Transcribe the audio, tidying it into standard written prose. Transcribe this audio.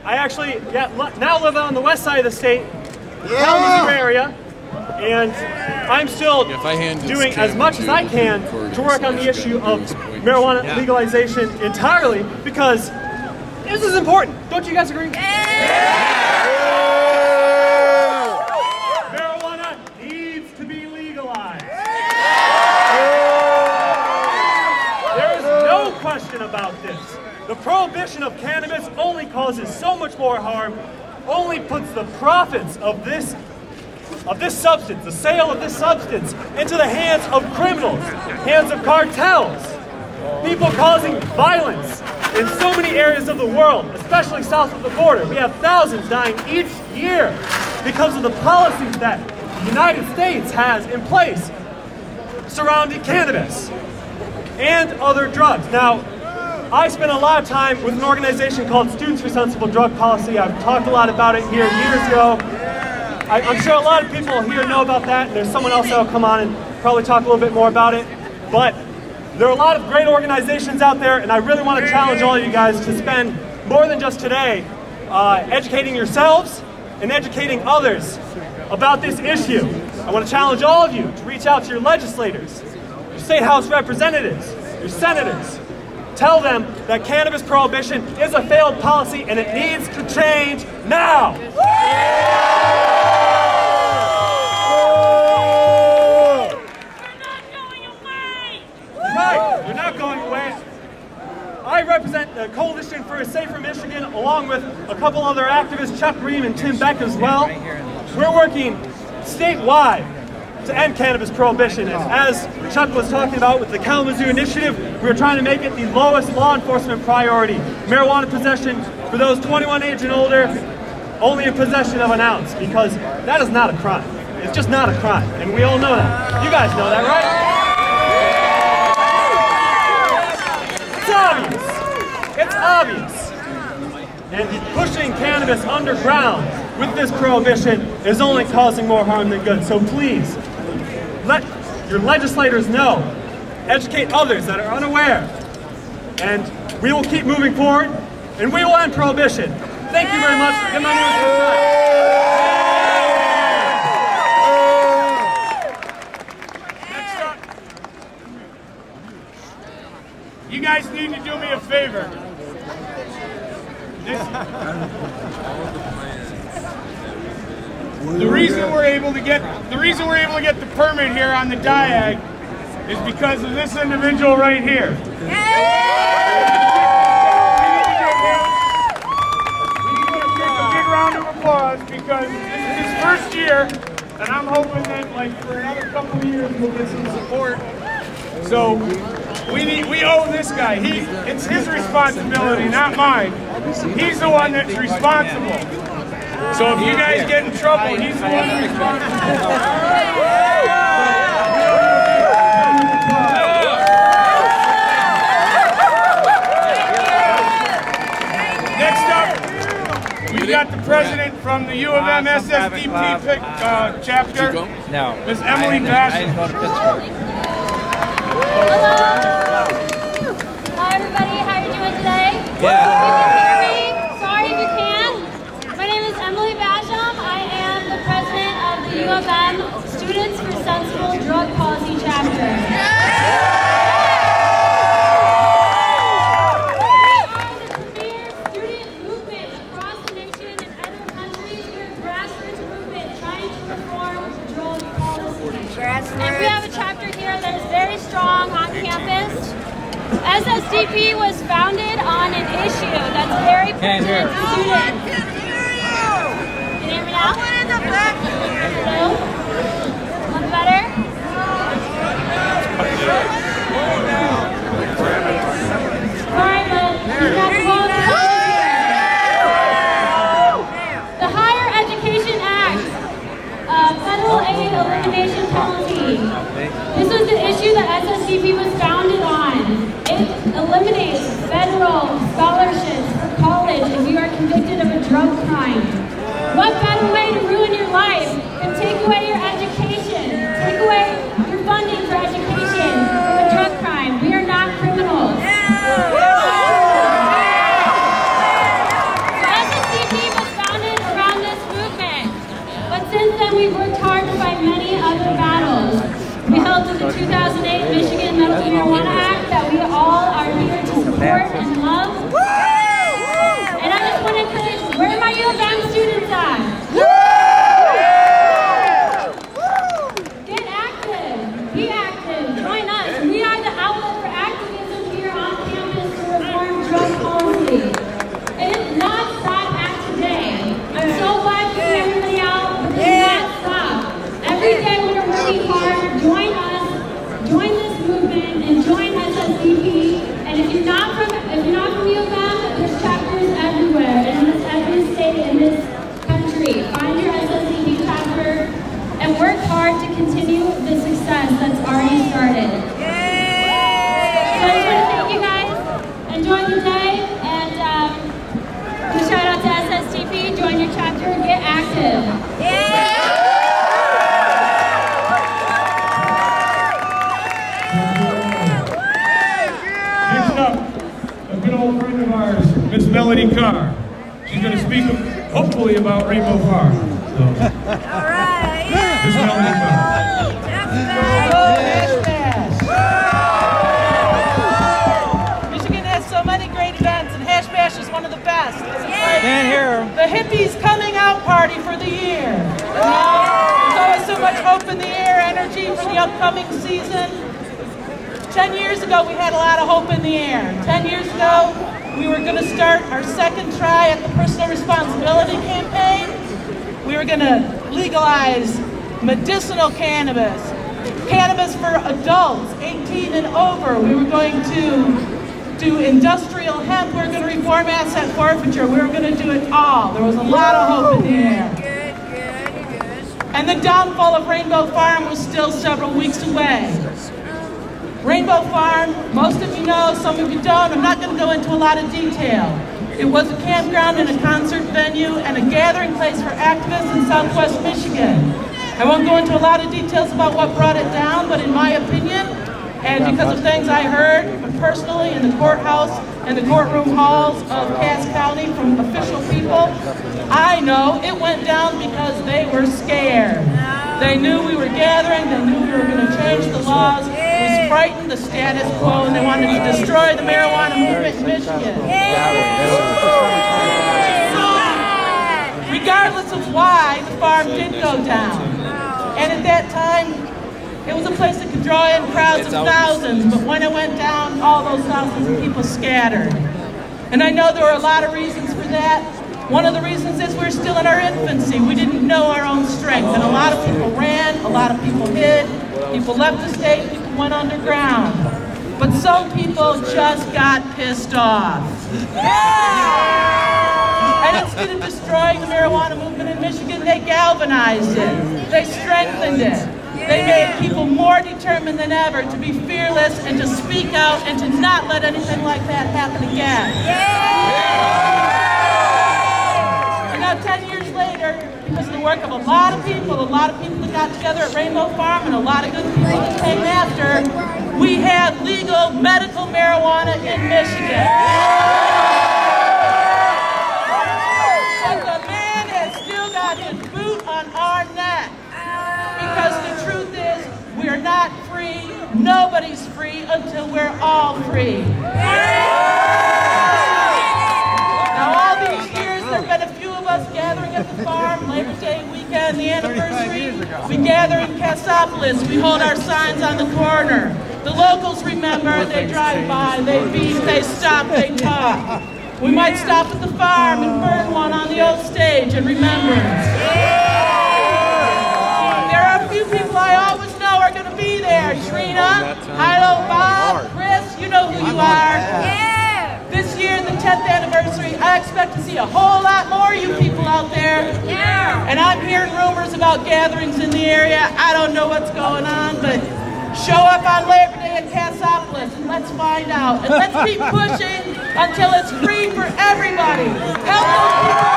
I actually now live on the west side of the state, Kalamazoo area, and I'm still doing as much as I can to work on the issue of marijuana legalization entirely, because this is important. Don't you guys agree? Marijuana needs to be legalized. There is no question about this. The prohibition of cannabis only causes so much more harm, only puts the profits of this substance, the sale of this substance, into the hands of criminals, hands of cartels, people causing violence in so many areas of the world, especially south of the border. We have thousands dying each year because of the policies that the United States has in place surrounding cannabis and other drugs. Now, I spent a lot of time with an organization called Students for Sensible Drug Policy. I've talked a lot about it here years ago. I'm sure a lot of people here know about that, and there's someone else that will come on and probably talk a little bit more about it. But there are a lot of great organizations out there, and I really want to challenge all of you guys to spend more than just today educating yourselves and educating others about this issue. I want to challenge all of you to reach out to your legislators, your state house representatives, your senators. Tell them that cannabis prohibition is a failed policy and it needs to change now. Right, you're not going away. I represent the Coalition for a Safer Michigan along with a couple other activists, Chuck Ream and Tim Beck as well. We're working statewide to end cannabis prohibition. And as Chuck was talking about with the Kalamazoo Initiative, we're trying to make it the lowest law enforcement priority. Marijuana possession for those 21 age and older, only in possession of an ounce, because that is not a crime. It's just not a crime, and we all know that. You guys know that, right? It's obvious. And pushing cannabis underground with this prohibition is only causing more harm than good. So please, let your legislators know, educate others that are unaware, and we will keep moving forward, and we will end prohibition. Thank you very much. Get my name Next up, you guys need to do me a favor. The reason we're able to get the permit here on the diag is because of this individual right here. We need to give a big round of applause because this is his first year, and I'm hoping that like for another couple of years we'll get some support. So we owe this guy. It's his responsibility, not mine. He's the one that's responsible. So if you guys get in trouble, he's the one responsible. Next up, we got the president from the U of M SSDP chapter, Ms. Emily Basham. Hello. Hi everybody, how are you doing today? Yeah. You can hear me? Sorry if you can't. My name is Emily Basham. I am the president of the U of M Students for Sensible Drug Policy chapter. We are the premier student movement across the nation and other countries. We're a grassroots movement trying to reform drug policy. And we have a chapter here that is very strong on campus. SSDP was founded on an issue that's very pertinent to students. Can you hear me now? Hello? One better? Alright, well, you got to vote. The Higher Education Act, Federal Aid Elimination Penalty. This was the issue that SSDP was founded on. It eliminates federal scholarships for college if you are convicted of a drug crime. What better way to ruin your life than take away your education, take away your funding for education from a that we all are here to support and love. And I just want to encourage, where are my U of M students at? Get active, be active, join us. We are the outlet for activism here on campus to reform drug policy. It is not stopped at today. I'm so glad to see everybody out, but it is not stopped. Every day we are working hard. Join us, join this movement, and join SSDP. And if you're not from U of M, there's chapters everywhere in every state in this country. Find your SSDP chapter and work hard to continue the success that's already started. So I just want to thank you guys. Enjoy the day, and shout out to SSDP. Join your chapter and get active. Next up, a good old friend of ours, Miss Melody Carr. She's going to speak hopefully about Rainbow Farm. So, All right. Miss Melody Carr. Michigan has so many great events, and Hash Bash is one of the best. Can't hear the hippies coming out party for the year. There's always so much hope in the air, energy for the upcoming season. 10 years ago, we had a lot of hope in the air. 10 years ago, we were going to start our second try at the personal responsibility campaign. We were going to legalize medicinal cannabis, cannabis for adults 18 and over. We were going to do industrial hemp. We were going to reform asset forfeiture. We were going to do it all. There was a lot of hope in the air. And the downfall of Rainbow Farm was still several weeks away. Rainbow Farm, most of you know, some of you don't. I'm not going to go into a lot of detail. It was a campground and a concert venue and a gathering place for activists in Southwest Michigan. I won't go into a lot of details about what brought it down, but in my opinion, and because of things I heard personally in the courthouse and the courtroom halls of Cass County from official people, I know it went down because they were scared. They knew we were gathering, they knew we were going to change the laws. It was frightened the status quo, and they wanted to destroy the marijuana movement in Michigan. Regardless of why, the farm did go down. And at that time, it was a place that could draw in crowds of thousands, but when it went down, all those thousands of people scattered. And I know there were a lot of reasons for that. One of the reasons is we're still in our infancy. We didn't know our own strength, and a lot of people ran, a lot of people hid, people left the state, people went underground. But some people just got pissed off. And instead of destroying the marijuana movement in Michigan, they galvanized it. They strengthened it. They made people more determined than ever to be fearless and to speak out and to not let anything like that happen again. And now 10 years later, because of the work of a lot of people that got together at Rainbow Farm and a lot of good people that came after, we have legal medical marijuana in Michigan. And the man has still got his boot on our neck. Because the truth is, we're not free, nobody's free until we're all free. Now all these years, there have been a few of us gathering at the farm, Labor Day weekend, the anniversary. We gather in Cassopolis, we hold our signs on the corner. The locals remember, they drive by, they beat, they stop, they talk. We might stop at the farm and burn one on the old stage in remembrance. There are a few people I always know are going to be there. Trina, Hilo, Bob, Chris, you know who you are. This year, the 10th anniversary, I expect to see a whole lot more of you people out there. And I'm hearing rumors about gatherings in the area. I don't know what's going on, but show up on Labor Day at Cassopolis and let's find out. And let's keep pushing until it's free for everybody. Help those people.